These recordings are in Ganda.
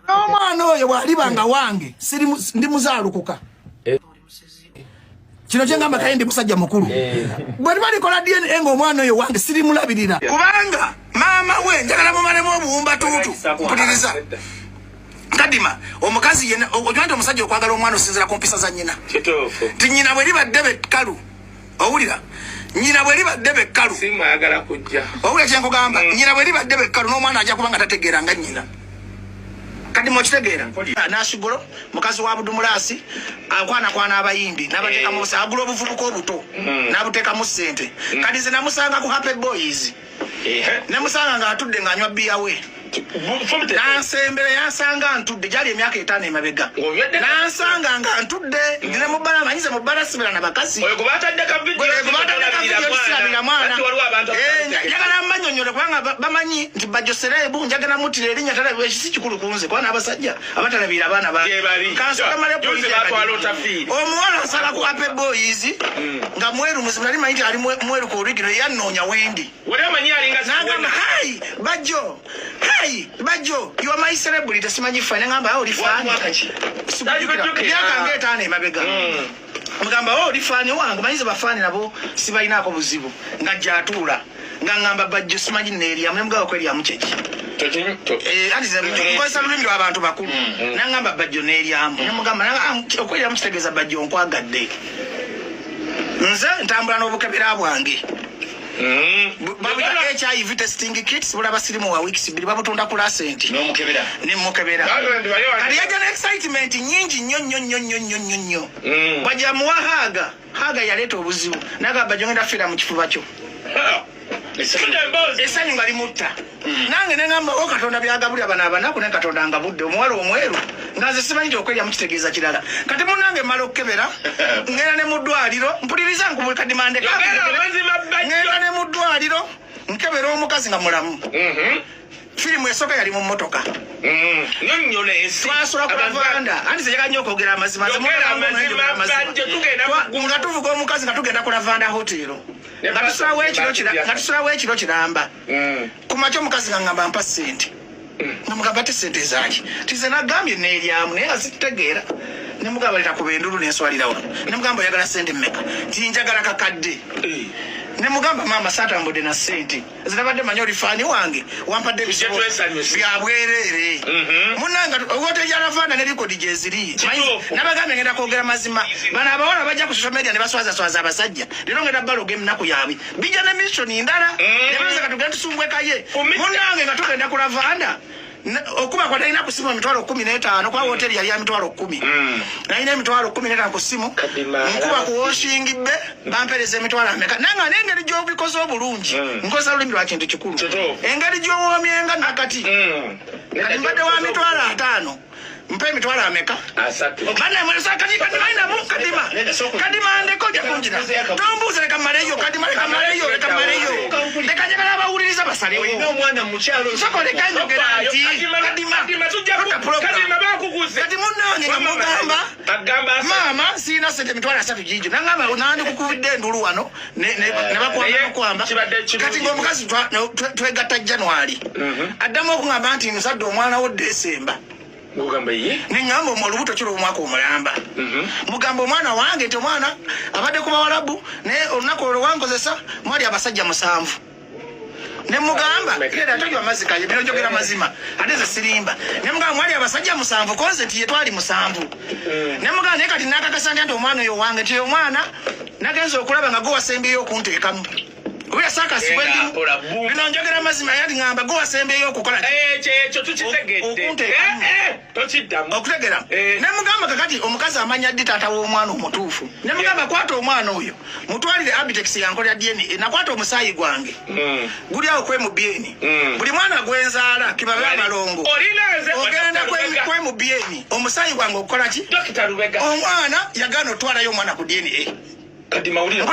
omwana oyo bwalibanga wange siri ndi muzaalukuka kino kyengamba kaye ndi musajja mukulu bwe balikola DNA ng'omwana oyo wange siri mulabirira kubanga maama we njagala mumalemu obuwumba tuutu mpuliriza kadima omukazi yena ojwante omusajja okwagala omwana osinzira ku mpisa za nnyina ti nnyina bwe libadde bekkalu owulira nyina bwe libadde bekkalu simwagala kujja owulira kyenkugamba nyina bwe libadde bekkalu n'omwana ajja kubanga tategeera nga nnyina kadi mokitegeera nasigulo mukazi wa budumulasi akwana abayimbi nabateeka mu sagula obuvubuka obuto nabuteeka mu ssente kadi ze namusanga ku Happy Boys namusanga nga atudde ng'anywa bbiya we nansembera yansanga ntudde gyali emyaka 5 emabega nansanga nga ntudde ndine mu bbala amanyize mu bbala sibira na bakazi njagala mmanyonyole kubanga bamanyi nti bajjo serebu njagala mutira erinnya talabira ekisi kikulu kunze kubanga abasajja abatalabira abaana omuwala nsala ku Happy Boys nga mweru muzibu nali manyi nti ali mweru ku origino yannoonya wendi nagamba hai bajjo Bajo, you are my celebrity. Simanyi fine ngamba oli fine. Yaka ngeta ne mabega. Mugamba oli fine wangu manyize bafani nabo sibalina ako buzibu. Ngajja atula. Ngangamba Bajo simanyi neri amwe mugaba kweli amuchechi. Alize mkosa lulimi abantu bakulu. Nangamba Bajo neri amu. Mugamba okweli amutegeza Bajo nkwagadde. Nze ntambula n'obukabira bwange. Babita HIV testing kits bulaba sirimu wa weeks bili babutunda ku lasenti no mukebera ne mukebera kali yaga excitement nyingi nnyo baja muwahaga yaleta obuzibu naga bajongenda fira mu kifuba kyo esani ngali mutta nange nengamba okatonda byagabulya bana ku ne katonda ngabudde omuwalo omweru ngaze simanyi okwelya mu kitegeeza kirala kati munange malo kebera ngera ne muddwaliro mpuliriza nkubwe kadimande ngera ne muddwaliro nkebera omukazi nga mulamu filimu esooka yali mu mmotoka twasula ku lavanda anti zeyaga nnyo okwogera amazima nga tuvuga omukazi nga tugenda ku lavanda hotero nga tusulawo ekiro kiramba kumakyo omukazi nga ngamba mpa ssente namugamba ate ssente ezaaki tize nagambye neeryamu naye nga zitutegeera nemugamba leta kuba endulu nenswalirawo nemugamba oyagala ssente mmeka tinjagala kakadde nemugamba mama satambudde na ssente zirabadde manyi olifaani wange wampadde ebizibu byabwereere munanga hoteri lavanda ne likodi gyeziri nabagambye ngenda kwogera mazima bano abawala bajja ku social media ne baswazaswaza abasajja leero ngenda baloga eminaku yaabwe bijja ne missoni ndala nebeza katugenda tusumbwekaye munange nga tugenda ku lavanda okuba kwa talina kusimu emitwalo 15 kwa hoteri yali ya mitwalo 10 nalina emitwalo 15 ku simu nkuba ku washing be bampereza emitwalo ameka nanga n'engeri gy'obikoze obulungi nkoza lulimi lwa kintu kikulu engeri gy'owoomyenga nakati kati mbadde wa mitwalo 5 mpe emitwalo ameka bana mwesa kadima ndeko jakunjira tombuuze leka maleyo kadima leka maleyo leka njagala abawuliriza basalewo omwana mukyalo soko leka njogera nti kadima bakuguze kati munnange nga mugamba maama siina sente emitwalo 3 gijo nangamba nandi kukubidde endulu wano ne bakwamba kati ng'omukazi twegatta January addamu okungamba nti musadde omwana wo Desemba mugamba ye ningamba olubuto kiro omwaka omulamba mugamba omwana wange nti omwana abadde ku bawalabu naye olunaku olwo wankozesa mwali abasajja 7 ne mugamba era tojwa mazika ye bino njogera mazima ate ze sirimba ne mugamba mwali abasajja 7 konse nti ye twali 7 ne mugamba naye kati nakakasa nti omwana oyo wange nti omwana nagenza okulaba nga go wasembeyo okunteekamu Uya saka sibwendi bino njogera mazima yali ngamba go wasembeyo okukola ekyo tukitegedde tokiddamu okutegera ne mugamba kakati omukazi amanya ddi taata w'omwana omutuufu ne mugamba kwata omwana oyo mutwalire Abitex yankolera DNA nakwata omusaayi gwange guli awo kwe mu BN buli mwana gwenzaala kibabe abalongo ogenda kwe mu BN omusaayi gwange okukola ki Dr. Rubega omwana yagana otwalayo omwana ku DNA kati mawulire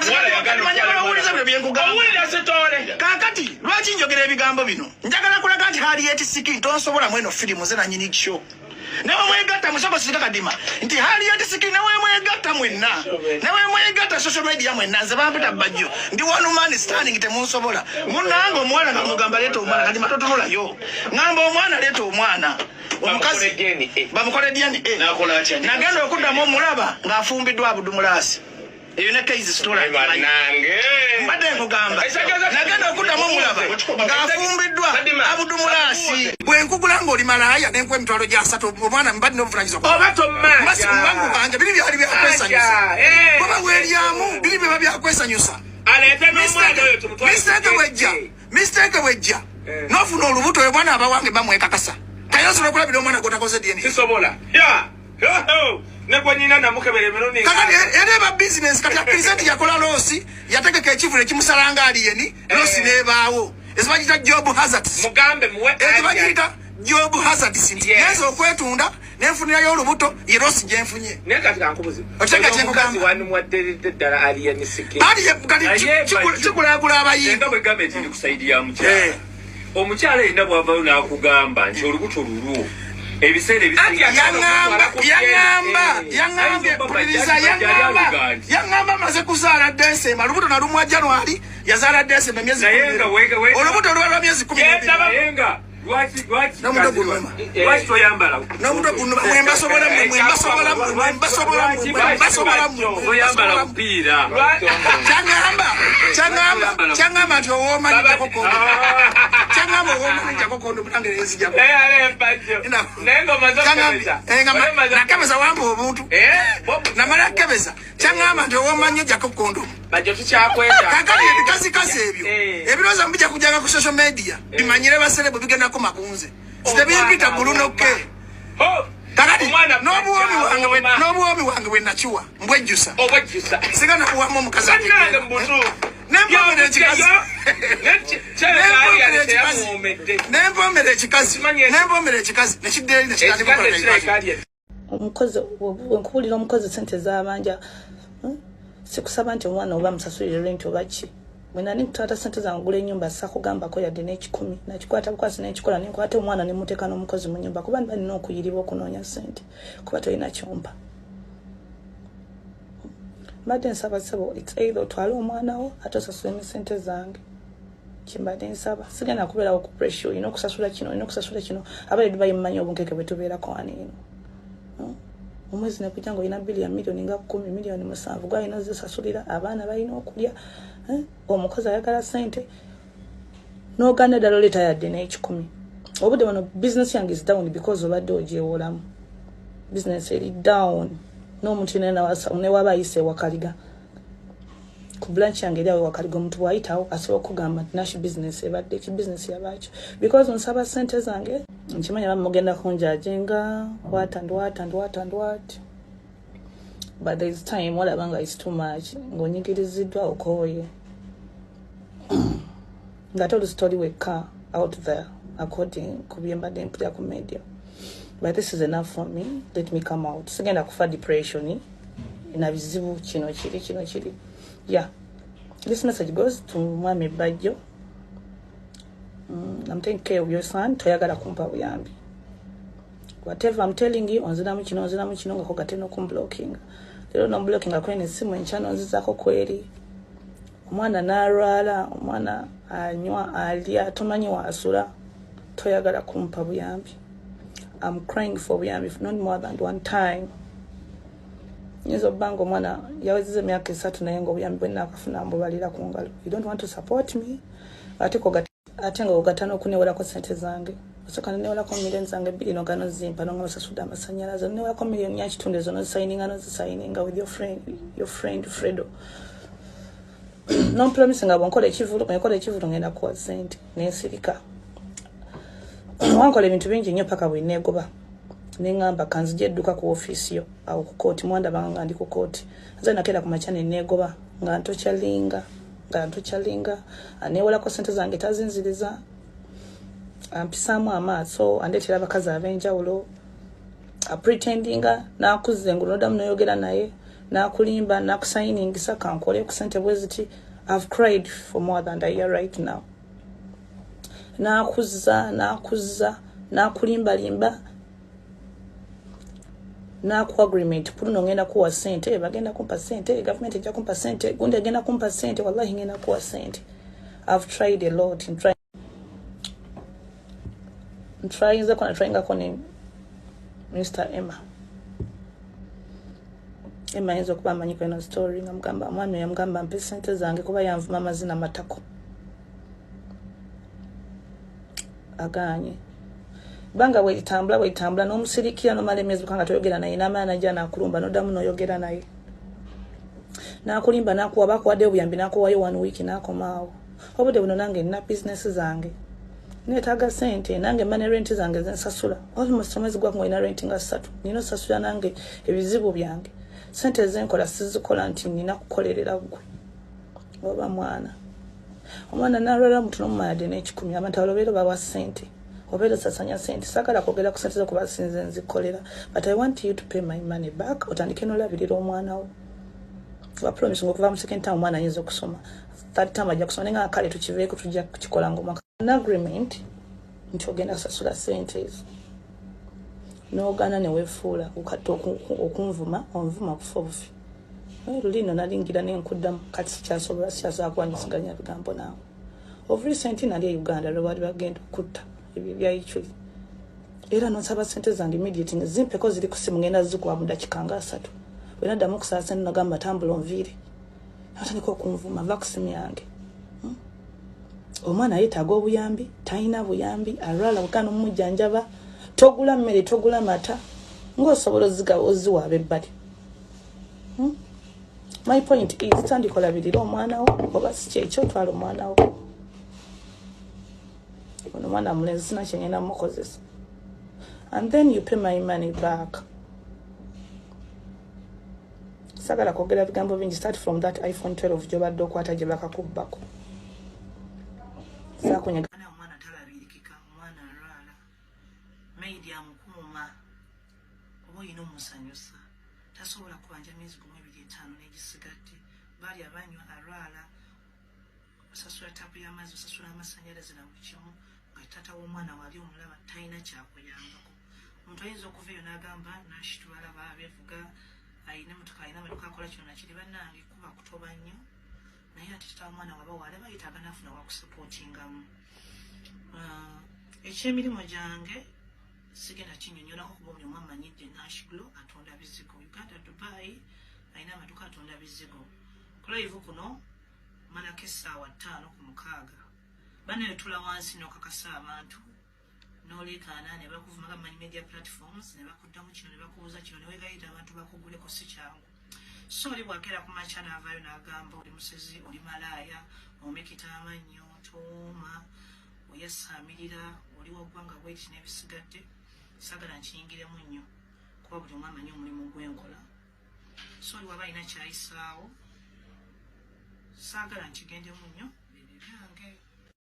kakati lwaki njogera ebigambo bino njagala kulaga nti hali yetisiki ntonsobola mweno firimu ze nanyini kyo Newe mwegatta musoko sika kadima. Nti hali yati sikini newe mwegatta mwenna. Newe mwegatta social media mwenna nze bampita bajjo. Ndi one man standing temunsobola. Munango omwana nga mugamba leeta omwana kadima totunula yo. Ngamba omwana leeta omwana. Omukazi bamukole DNA. Nagenda okuddamu omulaba ng'afumbiddwa abudumulasi. Eyo ne case story nange mbadde nkugamba nagenda okuddamu omulaba ng'afumbiddwa abudumulasi bwe nkugula ng'oli malaaya n'enkuwa emitwalo gya 3 omwana mbadde n'obuvunaanyizibwa oba tomanya mbasi mubangu bwange biri byali byakwesanyusa baba weeryamu biri byeba byakwesanyusa aleete n'omwana oyo tumutwale mistake bwejja n'ofuna olubuto oyo mwana abawange bamwekakasa kayosobola okulabira omwana gotakoze DNA sisobola nekwanyina namukebere mironi kakati ereba business kati present yakola losi yategeka ekivule kimusalanga aliyeni losi nebaawo ezibagita job hazards mugambe muwe ezibagita job hazards yezo okwetunda nenfunira yo olubuto ye losi jenfunye nekati kankubuzi otega kyekugamba wanu mwadde ddala aliyeni siki ali kati chikulagula abayi nga bwe government ndi kusaidia mukyala omukyala enda bwavayo n'akugamba nti olubuto lulwo ebiseera yangamba maze kuzaala December olubuto nalumwa January yazaala December myezi olubuto lwa myezi 12 lwaki toyambala oyambala mupiira kyangamba nti owomanyijako kondo bulangerezijako nakebeza wamba obuntu namala kebeza kyangamba nti owomanyi ojjako kondo kakali ebikazikazi ebyo ebirowooza mbijja kujanga ku social media bimanyire baserebo bigendako makunze zitebimpita bulunoke kakati n'obuwomi wange bwe nakiwa mbwejjusa siga nakuwamu omukazi nempomera ekikazi nekiddeeri nekitandika omukozi wenkubulira omukozi sente z'abanja sikusaba nti omwana oba musasulire rent oba ki bwe nali nkutwata sente zange ngula ennyumba sakugambako yadde n'ekikumi nakikwata bukwasi n'ekikola nenkwata omwana nemuteeka n'omukozi mu nnyumba kuba balina okuyiribwa okunoonya sente kuba tolina kyompa mbadde nsaba sebo it's either otwale omwana wo ate osasula emisente zange kimbadde nsaba sigenda kubeerawo ku pressure olina okusasula kino abayidu bayimumanyi obunkeke bwe tubeerako wano eno omwezi nekujja ng'olina bili ya miliyoni nga 10 miliyoni 7 gwalina ozisasulira abaana balina okulya omukozi ayagala sente n'oganda ddala oleeta yadde n'ekikumi obudde bano business yange is down because obadde ogyewolamu business eri down n'omuntu newaba ayise ewakaliga ku branch yange eri awo ewakaliga omuntu bw'ayitawo asobola okugamba nti nashi business ebadde ki business yabakyo because nsaba sente zange nkimanya bamugenda kunjajenga what but there is time walaba nga is too much ng'onyigiriziddwa okooye nga toli story wekka out there according ku bye mbadde mpulira ku media but this is enough for me let me come out sigenda kufa depression na bizibu kino kiri yeah this message goes to mwami Bajjo. I'm taking care of your son toyagala kumpa buyambi whatever I'm telling you onziramu kino nga kogateno kumblocking lero no blocking akwene simu enchano nzizako kweri omwana narwala omwana anywa alya tomanyi wasula toyagala kumpa buyambi I'm crying for buyambi if not more than one time nyezo bango mwana yawezeze emyaka 3 naye ngo buyambi bwenna akafuna mbubalira ku ngalo you don't want to support me ate nga ogatana okunewolako sente zange osoka newolako million zange 2 nogano zimpa nonga basasuda amasanyalaze newolako million ya kitunde zo nozisayininga with your friend Fredo non promise nga bonkola ekivulu ngenda kuwa sente nensirika wankola ebintu bingi nnyo paka bwe negoba nengamba kanzije edduka ku office yo awo ku court mwanda banga ndi ku court nze nakera ku machane negoba nga ntokyalinga anewolako sente zange tazinziriza ampisaamu amaaso andetera abakazi ab'enjawulo pretendinga nakuzze ngulodamu noyogera naye nakulimba nakusayiningisa kankole ku sente bweziti I've cried for more than a year right now nakuzza nakulimbalimba naku agreement puno ngenda kuwa sente bagenda kumpa sente government ejja kumpa sente gundi agenda kumpa sente wallahi ngenda kuwa sente. I've tried a lot in trying kone Mr. Emma yinza okuba amanyiko eno story nga mugamba mwana yamugamba mpe sente zange kuba yanvuma amazina matako aganye banga weitambula n'omusirikira n'omalemezi kanga toyogera naye n'amaana ajja n'akulumba n'oddamu n'oyogera naye n'akulimba n'akuwa bakuwadde obuyambi n'akuwayo 1 week n'akomaawo obudde buno nange nina business zange neetaaga sente nange mane rent zange zensasula almost omwezi gwa ng'olina rent nga 3 nina osasula nange ebizibu byange sente zenkola sizikola nti nina kukolerera gwe oba omwana n'alwala mutu n'omumayadde n'ekikumi abantu abalobero bawa sente obeera sasanya sente sagala kwogera ku sente zo kuba sinze nzikolera but I want you to pay my money back otandike n'olabirira omwana wo bapromise okuva mu second term omwana ayinza okusoma third term ajja kusoma nenga kale tukiveeko tujja kukikola ng'omwaka an agreement nti ogenda kusasula sente ezo n'ogaana ne weefuula okutta okunvuma onvuma kufa obufi lulino nalingira nenkuddamu kati sikyasobola kwanyisiganya bigambo naawe of recent nali e Uganda lwe bali bagenda okutta ebyo byayikyuli era nonsaba sente zange immediate zimpeko ziri ku simu ngenda zikuwa mu dakiika nga 3 bwe naddamu okusaba sente nagamba tambula onviire natandika okunvuma va ku simu yange omwana yeetaaga obuyambi talina buyambi alwala bukana omumujjanjaba togula mmere togula mata ng'osobola oziwa ab'ebbali my point is tandikolabirira omwana wo oba si kyekyo otwala omwana wo ono mwana mulenzi sina kyengenda mukozesa and then you pay my money back. Sagala kwogera bigambo bingi start from that iPhone 12 gyobadde okwata gye bakakubbako sakunyagana omwana talabirikika omwana alwala maidi amukuuma oba oyina omusanyusa tasobola kubanja myezi 15 n'egisigadde bali abanywa alwala osasula tapu y'amazzi osasula amasanyalaze na buli kimu nga tata w'omwana wali omulaba talina kyakuyambako omuntu ayinza okuva eyo n'agamba n'ashitwala beevuga ayina mutuka ayina maduka akola kino nakiri bannange kuba kutoba nnyo naye ate tata w'omwana waba wale bayitaaga nafuna wakusupootingamu ekyemirimu gyange sigenda kinyonyolako kuba buli omu amanyidde nashglo atunda bizigo Uganda Dubai ayina amaduka atunda bizigo kulive kuno malako essaawa 5 ku 6 banayotula wansi n'okakasa abantu n'olekaana ne bakuvumaga mu media platforms ne bakuddamu kino ne bakubuuza kino ne wegayita abantu bakuguleko si kyangu so oli bwakera ku makya n'avaayo n'agamba oli musezi oli malaaya omekita amannyo tooma oyasaamirira oli waggwanga bweti n'ebisigadde sagala nkiyingiremu nnyo kuba buli omu amanyi omulimu gwenkola so oli waba alina kyayisaawo saagala nkigendemu nnyo ebyo byange